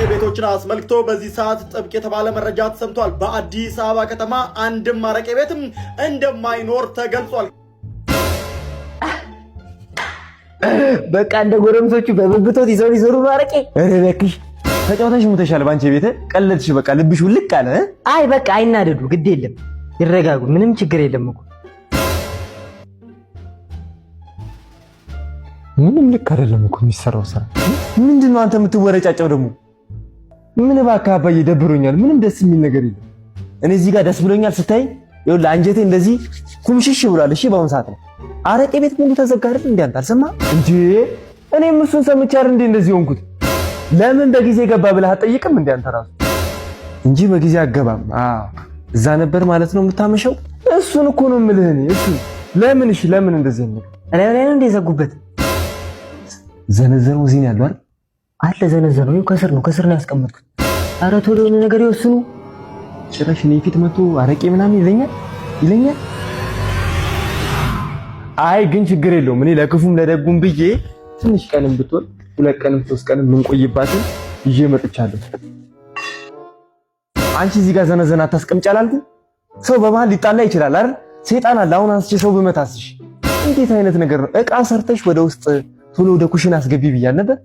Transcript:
አረቄ ቤቶችን አስመልክቶ በዚህ ሰዓት ጥብቅ የተባለ መረጃ ተሰምቷል። በአዲስ አበባ ከተማ አንድም አረቄ ቤትም እንደማይኖር ተገልጿል። በቃ እንደ ጎረምሶቹ በብብቶት ይዘው ይዞሩ ነው አረቄ። እረ እባክሽ ተጫውተሽ ሙተሻል። ባንቺ ቤት ቀለድሽ። በቃ ልብሽ ውልቅ አለ። አይ በቃ አይናደዱ፣ ግድ የለም ይረጋጉ፣ ምንም ችግር የለም እኮ። ምንም ልክ አይደለም እኮ የሚሰራው ስራ። ምንድነው አንተ የምትወረጫጨው ደግሞ? ምን እባክህ አባዬ ደብሮኛል። ምንም ደስ የሚል ነገር የለም። እኔ እዚህ ጋር ደስ ብሎኛል ስታይ፣ ይኸውልህ አንጀቴ እንደዚህ ኩምሽሽ ብሏል። እሺ በአሁን ሰዓት ነው አረቄ ቤት ሙሉ ተዘጋ አይደል? እንዴ አንተ አልሰማህም እንዴ? እኔም እሱን ሰምቼ አይደል እንዴ እንደዚህ ሆንኩት። ለምን በጊዜ ገባ ብለህ አትጠይቅም እንዴ አንተ ራሱ? እንጂ በጊዜ አገባም። አዎ እዛ ነበር ማለት ነው የምታመሸው። እሱን እኮ ነው የምልህ እኔ። እሱ ለምን እሺ ለምን እንደዚህ ነው? ላይ ነው እንደ ዘጉበት። ዘነዘነው እዚህ ነው ያለው አይደል? አለ ዘነዘነው። ይኸው ከስር ነው ያስቀመጥኩት። ኧረ ቶሎ የሆነ ነገር ይወስኑ። ጭራሽ እኔ ፊት መቶ አረቄ ምናምን ይለኛል። አይ ግን ችግር የለውም። እኔ ለክፉም ለደጉም ብዬ ትንሽ ቀንም ብትሆን 2 ቀንም 3 ቀንም ምንቆይባትን ይዤ መጥቻለሁ። አንቺ እዚህ ጋር ዘነዘና አታስቀምጪ አላልኩም? ሰው በመሃል ሊጣላ ይችላል አይደል? ሰይጣን አለ። አሁን አንስቼ ሰው ብመታስሽ እንዴት አይነት ነገር ነው? ዕቃ ሰርተሽ ወደ ውስጥ ቶሎ ወደ ኩሽና አስገቢ ብያል ነበር።